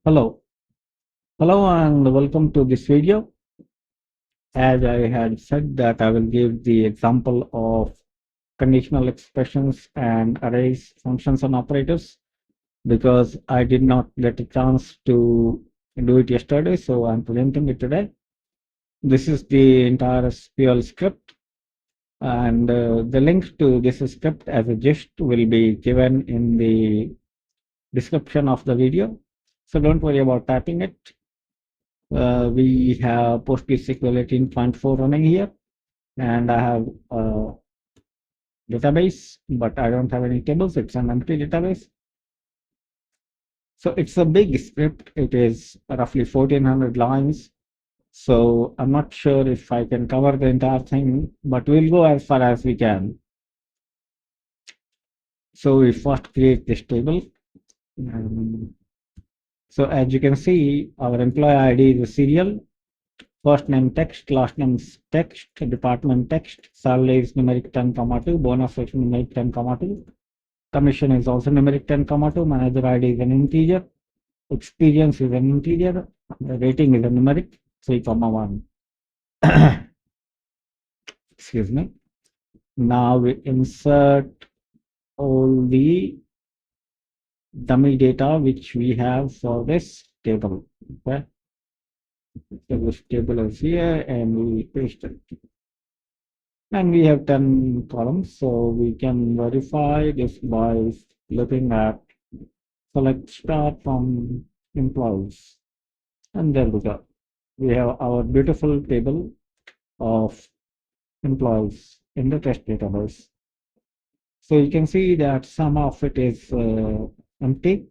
Hello. Hello and welcome to this video. As I had said that I will give the example of conditional expressions and arrays, functions and operators because I did not get a chance to do it yesterday, so I'm presenting it today. This is the entire SQL script and the link to this script as a gist will be given in the description of the video. So don't worry about typing it. We have PostgreSQL 18.4 running here, and I have a database, but I don't have any tables. It's an empty database. So it's a big script. It is roughly 1400 lines. So I'm not sure if I can cover the entire thing, but we'll go as far as we can. So we first create this table. So as you can see, our employee ID is a serial. First name text, last name text, department text, salary is numeric 10, 2, bonus is numeric 10, 2, commission is also numeric 10, 2, manager ID is an integer, experience is an integer, the rating is a numeric 3, 1. Excuse me. Now we insert all the dummy data which we have for this table. Okay. So this table is here and we paste it. And we have 10 columns, so we can verify this by looking at select star from employees. And there we go. We have our beautiful table of employees in the test database. So you can see that some of it is empty.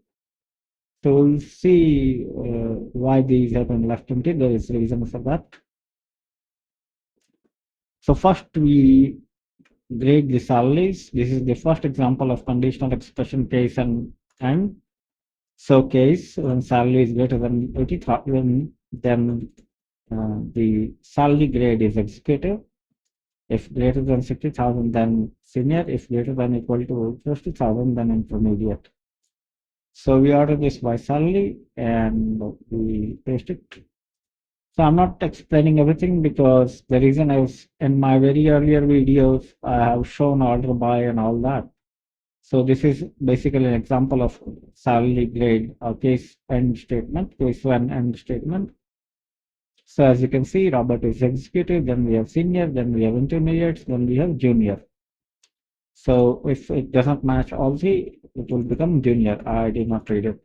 So we'll see why these have been left empty. There is a reason for that. So first we grade the salaries. This is the first example of conditional expression case and so case when salary is greater than 80,000, then the salary grade is executive. If greater than 60,000, then senior. If greater than equal to 50,000, then intermediate. So we order this by salary and we paste it. So I'm not explaining everything because the reason is in my very earlier videos, I have shown order by and all that. So this is basically an example of salary grade or case end statement, case one end statement. So as you can see, Robert is executive, then we have senior, then we have intermediate, then we have junior. So if it doesn't match all three, it will become junior. I did not read it.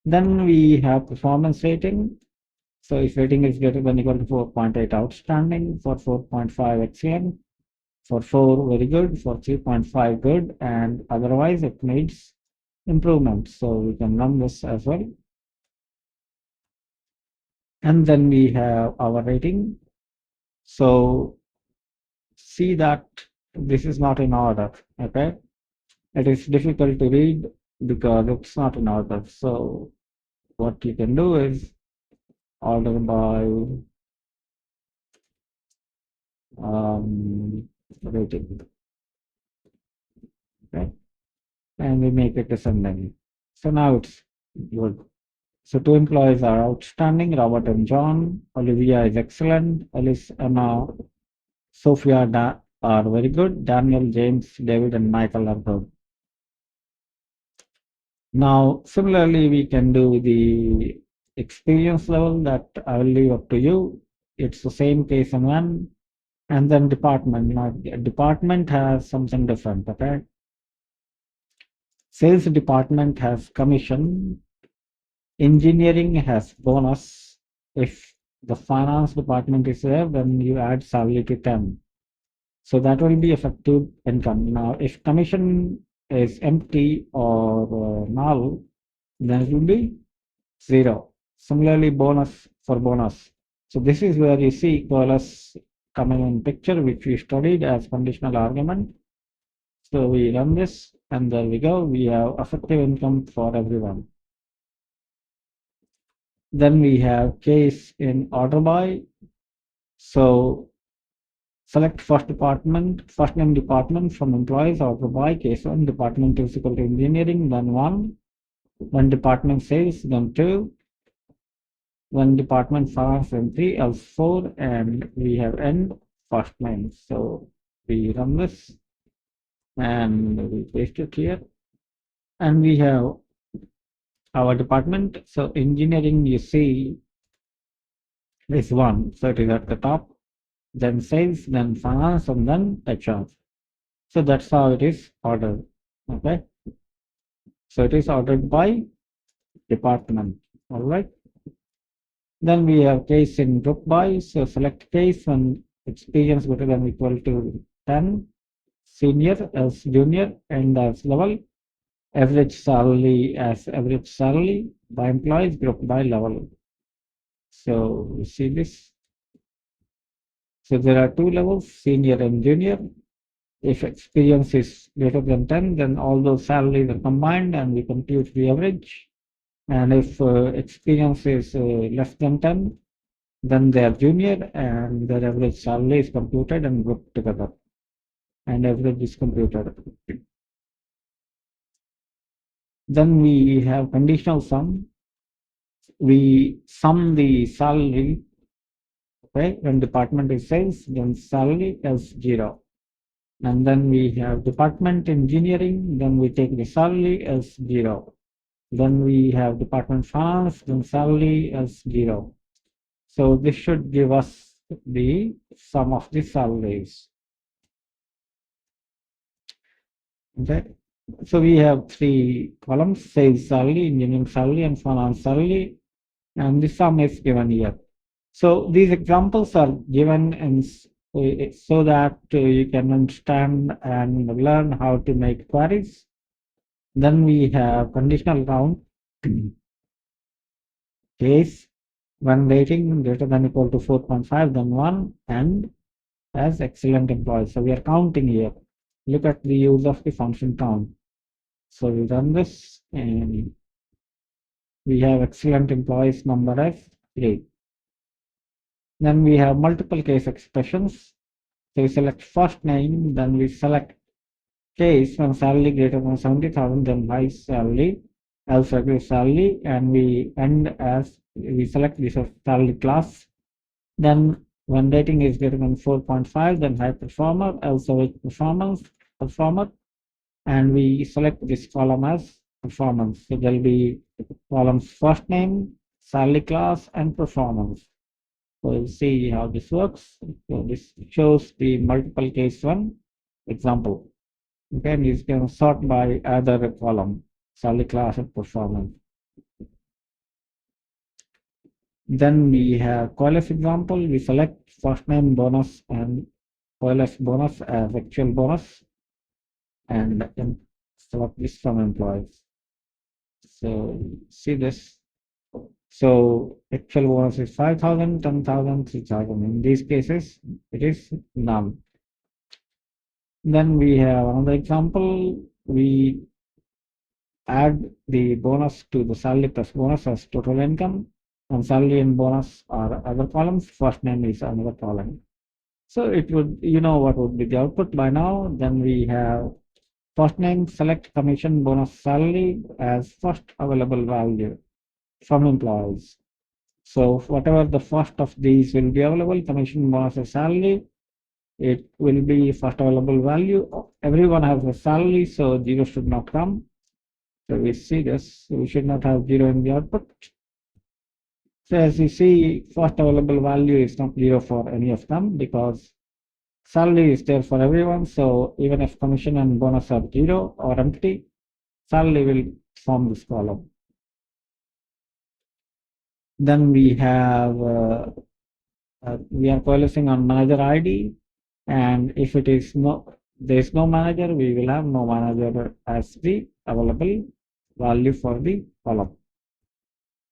Then we have performance rating. So if rating is greater than equal to 4.8 outstanding, for 4.5 excellent, for 4 very good, for 3.5 good, and otherwise it needs improvement. So we can run this as well. And then we have our rating. So see that this is not in order. Okay, it is difficult to read because it's not in order. So what you can do is order by rating. Okay, and we make it descending. So now it's good. So 2 employees are outstanding, Robert and John. Olivia is excellent. Alice, Emma, Sophia are very good. Daniel, James, David, and Michael are good. Now, similarly, we can do the experience level that I will leave up to you. It's the same case in one. And then department. Now, department has something different, okay? Sales department has commission. Engineering has bonus. If the finance department is there, then you add salary to 10. So that will be effective income. Now, if commission is empty or null, then it will be 0. Similarly, bonus for bonus. So this is where you see Coalesce coming in picture, which we studied as conditional argument. So we run this and there we go. We have effective income for everyone. Then we have case in order by. So select first name department from employees order by case 1 department is equal to engineering, then 1. When department sales, then 2. When department finance, then 3, else 4, and we have end first name. So we run this and we paste it here. And we have our department. So engineering, you see, is 1. So it is at the top, then sales, then finance, and then HR. So that's how it is ordered. Okay. So it is ordered by department. All right. Then we have case in group by. So select case when experience greater than or equal to 10, senior as junior, and as level, average salary as average salary by employees, group by level. So you see this. So there are 2 levels, senior and junior. If experience is greater than 10, then all those salaries are combined and we compute the average. And if experience is less than 10, then they are junior and their average salary is computed and grouped together. And average is computed. Then we have conditional sum. We sum the salary, okay, when department is sales, then salary as 0. And then we have department engineering, then we take the salary as 0. Then we have department finance, then salary as 0. So this should give us the sum of the salaries. Okay. So we have 3 columns: sales salary, engineering salary, and finance salary, and the sum is given here. So these examples are given in so that you can understand and learn how to make queries. Then we have conditional round case when rating greater than or equal to 4.5, then 1, and as excellent employees. So we are counting here. Look at the use of the function count. So we run this and we have excellent employees number as 3. Then we have multiple case expressions. So we select first name, then we select case when salary greater than 70,000, then high salary, else regular salary, and we end as we select this as salary class. Then when rating is greater than 4.5, then high performer, else performer, and we select this column as performance. So there will be columns first name, salary class, and performance. So we'll see how this works. So this shows the multiple case one example. Then you can sort by either column, salary class and performance. Then we have Coalesce example. We select first name bonus and Coalesce bonus as actual bonus and select this from employees. So see this. So actual bonus is 5,000, 10,000, 3,000. In these cases, it is none. Then we have another example. We add the bonus to the salary plus bonus as total income, and salary and bonus are other columns. First name is another column. So it would, you know what would be the output by now. Then we have first name, select commission bonus salary as first available value from employees. So whatever the first of these will be available, commission bonus or salary, it will be first available value. Everyone has a salary, so 0 should not come. So we see this, we should not have 0 in the output. So as you see, first available value is not 0 for any of them because salary is there for everyone. So even if commission and bonus are 0 or empty, salary will form this column. Then we have, we are coalescing on manager ID. And if it is there is no manager, we will have no manager as the available value for the column.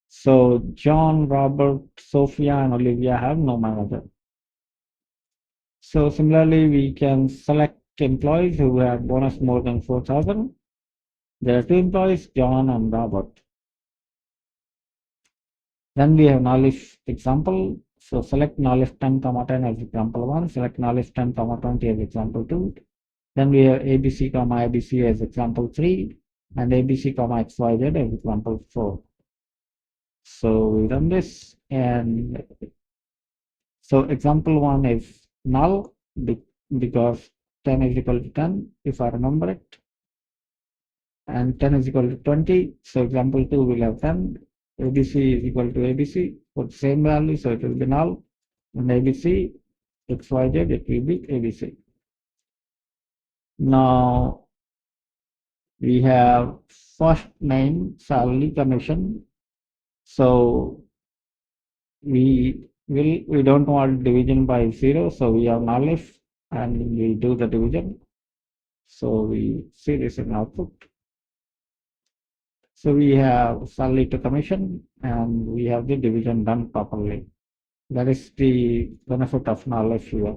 So John, Robert, Sophia, and Olivia have no manager. So similarly, we can select employees who have bonus more than 4,000. There are 2 employees, John and Robert. Then we have knowledge example. So select knowledge 10, 10 as example 1, select knowledge 10, 20 as example 2. Then we have ABC, ABC as example 3. and ABC comma XYZ as example 4. So we run this, and so example 1 is null because 10 is equal to 10 if I remember it, and 10 is equal to 20. So example 2 will have 10. ABC is equal to ABC for the same value, so it will be null, and ABC XYZ, it will be ABC. Now we have first name, salary, commission. So we don't want division by 0, so we have null if, and we do the division. So we see this in output. So we have salary to commission, and we have the division done properly. That is the benefit of null if here.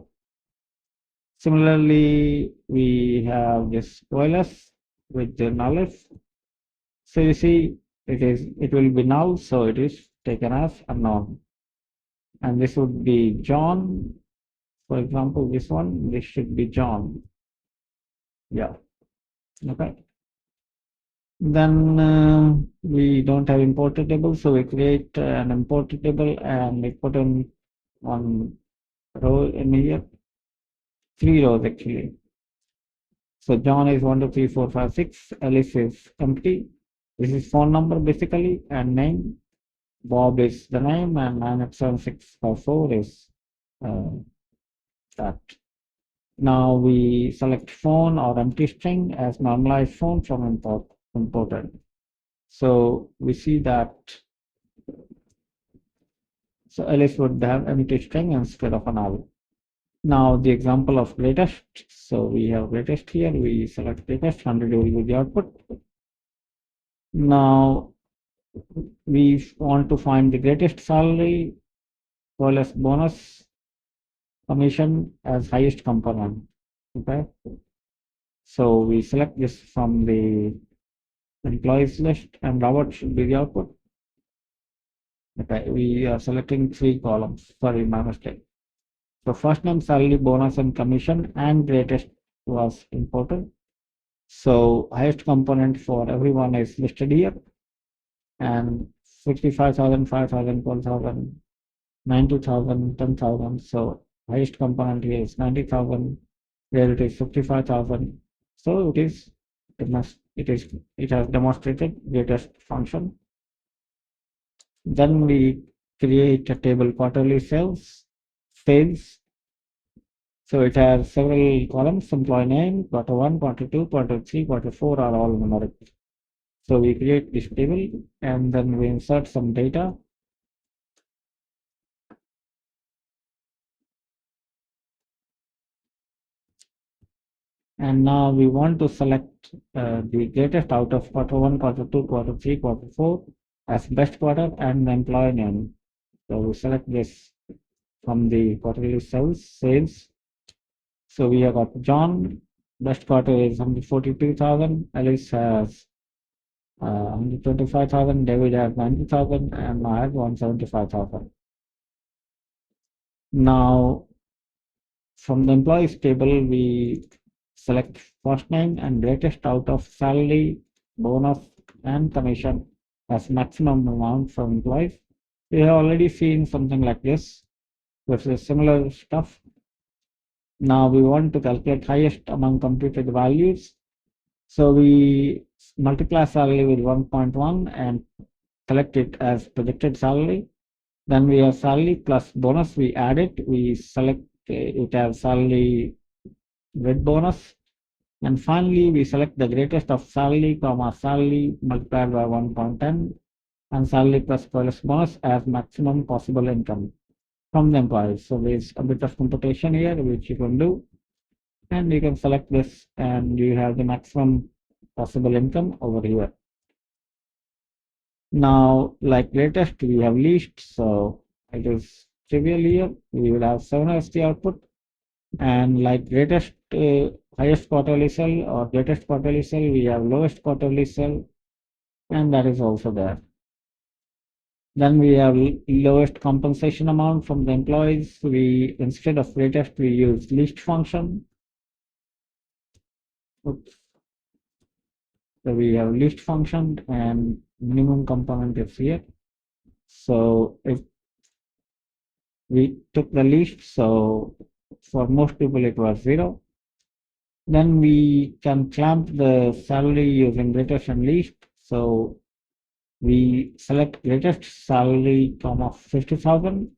Similarly, we have this Coalesce with the null if. So you see, it will be null, so it is taken as unknown. And this would be John. For example, this should be John. Yeah. Okay. Then we don't have imported table, so we create an imported table and we put in one row in here, 3 rows actually. So John is 1, 2, 3, 4, 5, 6. Alice is empty. This is phone number basically, and name. Bob is the name, and 98765 is that. Now we select phone or empty string as normalized phone from imported. So we see that, so Alice would have empty string instead of a null. Now the example of greatest. So we have greatest here. We select greatest, 100 will be the output. Now we want to find the greatest salary, Coalesce bonus, commission as highest component. Okay. So we select this from the employees list, and Robert should be the output. Okay, we are selecting 3 columns. Sorry, my mistake. So first name, salary, bonus, and commission, and greatest was imported. So highest component for everyone is listed here, and 65,000, 5,000, 12,000, 90,000, 10,000. So highest component here is 90,000, where it is 55,000. So it has demonstrated greatest function. Then we create a table quarterly sales. So it has several columns: employee name, quarter 1, quarter 2, quarter 3, quarter 4 are all numeric. So we create this table, and then we insert some data. And now we want to select the greatest out of quarter 1, quarter 2, quarter 3, quarter 4 as best quarter, and the employee name. So we select this from the quarterly sales. So we have got John, best quarter is 142,000, Alice has 125,000, David has 90,000, and I have 175,000. Now from the employees table, we select first name and greatest out of salary, bonus, and commission as maximum amount for employees. We have already seen something like this, which is similar stuff. Now we want to calculate highest among computed values. So we multiply salary with 1.1 and select it as projected salary. Then we have salary plus bonus. We add it. We select it as salary with bonus. And finally, we select the greatest of salary, salary multiplied by 1.10 and salary plus bonus as maximum possible income from the employees. So there's a bit of computation here, which you can do. And you can select this, and you have the maximum possible income over here. Now, like greatest, we have least, so it is trivial here. We will have 7 as the output, and like greatest, highest quarterly sell or greatest quarterly sell, we have lowest quarterly sell, and that is also there. Then we have lowest compensation amount from the employees. We, instead of greatest, we use least function. Oops. So we have list function and minimum component is here. So if we took the least, so for most people it was 0. Then we can clamp the salary using greatest and least. So we select greatest salary comma 50,000.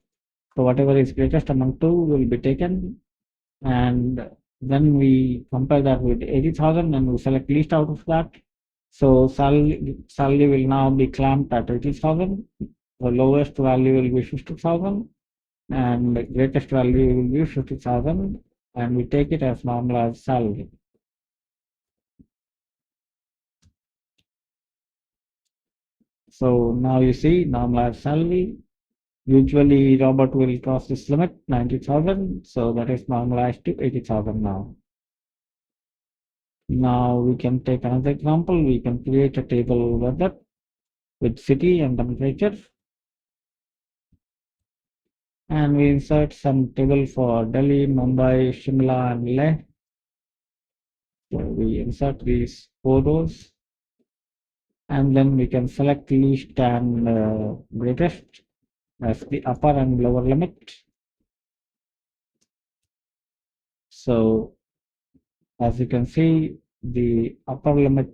So whatever is greatest among two will be taken, and then we compare that with 80,000 and we select least out of that. So salary will now be clamped at 80,000. The lowest value will be 50,000 and the greatest value will be 50,000, and we take it as normalized salary. So now you see normalized salary. Usually Robert will cross this limit 90,000, so that is normalized to 80,000 now. Now we can take another example. We can create a table weather with city and temperature, and we insert some table for Delhi, Mumbai, Shimla, and Leh. So we insert these 4 rows, and then we can select least and greatest as the upper and lower limit. So as you can see, the upper limit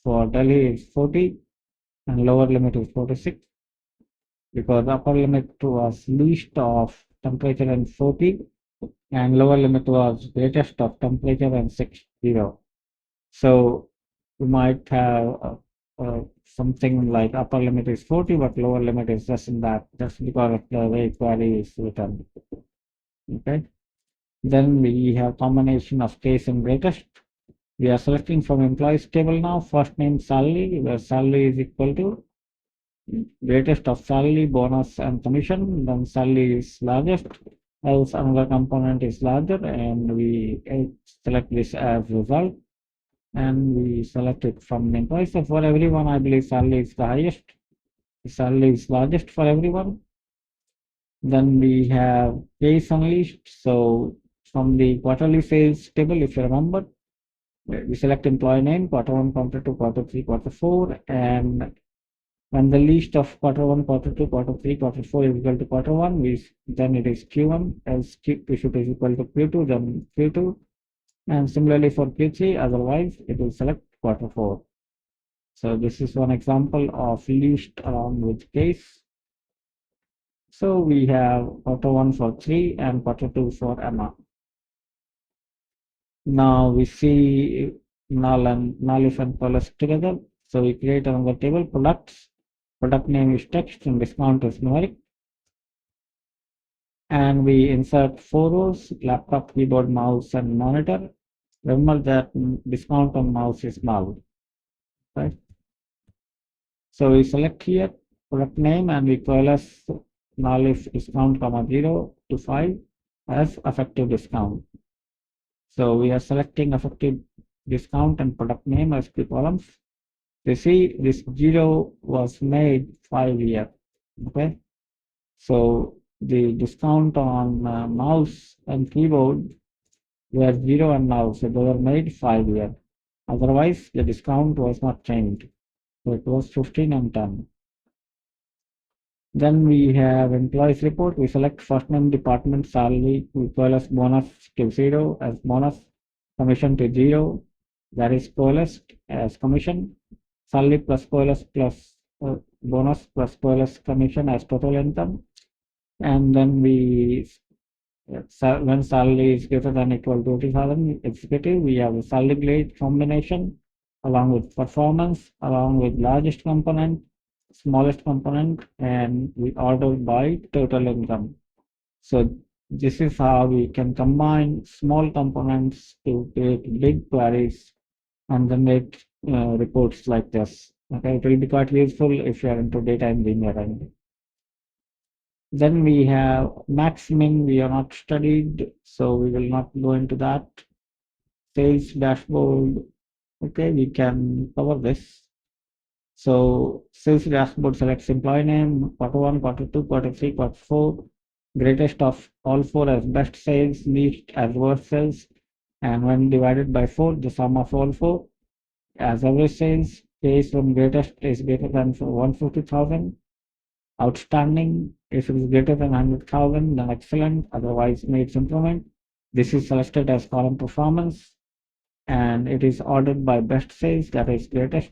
for Delhi is 40 and lower limit is 46, because upper limit was least of temperature and 40 and lower limit was greatest of temperature and 60. So you might have something like upper limit is 40 but lower limit is less than that, just because of the way query is written. Okay. Then we have combination of case and greatest. We are selecting from employees table now, first name salary, where salary is equal to greatest of salary, bonus, and commission. Then salary is largest, else another component is larger, and we select this as result, and we select it from the employees. So for everyone, I believe salary is the highest, salary is largest for everyone. Then we have case unleashed. So from the quarterly sales table, if you remember, we select employee name, quarter 1, quarter 2, quarter 3, quarter 4, and when the list of quarter 1, quarter 2, quarter 3, quarter 4 is equal to quarter 1, then it is Q1, else Q2 is equal to Q2, then Q2, and similarly for Q3, otherwise it will select quarter 4. So this is one example of list along with case. So we have quarter 1 for 3 and quarter 2 for Emma. Now we see null if and Coalesce together. So we create another table, products. Product name is text and discount is numeric. And we insert 4 rows, laptop, keyboard, mouse, and monitor. Remember that discount on mouse is null, right? So we select here product name and we coalesce null if discount comma 0 to 5 as effective discount. So we are selecting effective discount and product name as the columns. You see this 0 was made 5 year. Okay. So the discount on mouse and keyboard were 0 and now, so they were made 5 year. Otherwise, the discount was not changed. So it was 15 and 10. Then we have employees report. We select first name, department, salary, equal bonus to 0 as bonus, commission to 0, that is coalesced as commission, salary plus coalesce plus bonus plus coalesce commission as total income. And then we, when salary is greater than equal to 80,000 executive, we have a salary grade combination along with performance, along with largest component, smallest component, and we order by total income. So this is how we can combine small components to create big queries and then make reports like this. Okay, it will be quite useful if you are into data engineering. Then we have max min, we are not studied, so we will not go into that. Sales dashboard, okay, we can cover this. So sales dashboard selects employee name, quarter 1, quarter 2, quarter 3, quarter 4, greatest of all 4 as best sales, least as worst sales, and when divided by 4, the sum of all 4. as always says, case when greatest is greater than 150,000, outstanding. If it is greater than 100,000, then excellent, otherwise needs improvement. This is selected as column performance, and it is ordered by best sales, that is greatest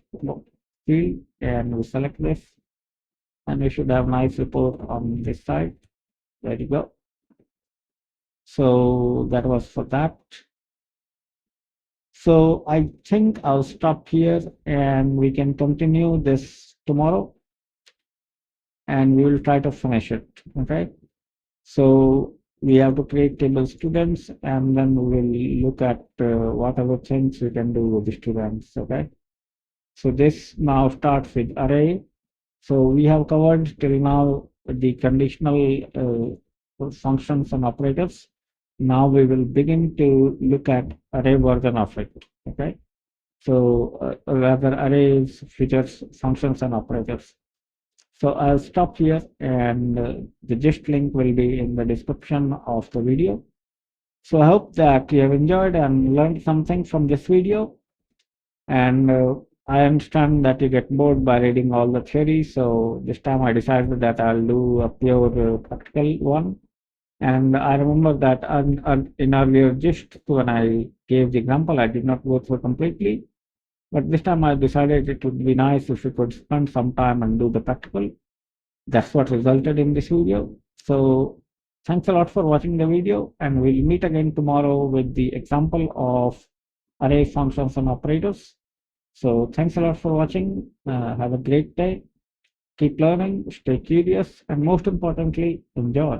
field, and we select this, and we should have nice report on this side. There you go. So that was for that. So I think I'll stop here and we can continue this tomorrow and we will try to finish it. Okay. So we have to create table students and then we will look at what other things we can do with the students. Okay. So this now starts with array. So we have covered till now the conditional functions and operators. Now we will begin to look at array version of it. Okay. So rather arrays, features, functions, and operators. So I'll stop here, and the gist link will be in the description of the video. So I hope that you have enjoyed and learned something from this video. And I understand that you get bored by reading all the theory. So this time I decided that I'll do a pure practical one. And I remember that in earlier gist, when I gave the example, I did not go through completely. But this time I decided it would be nice if we could spend some time and do the practical. That's what resulted in this video. So thanks a lot for watching the video, and we'll meet again tomorrow with the example of array functions and operators. So thanks a lot for watching. Have a great day. Keep learning, stay curious, and most importantly, enjoy.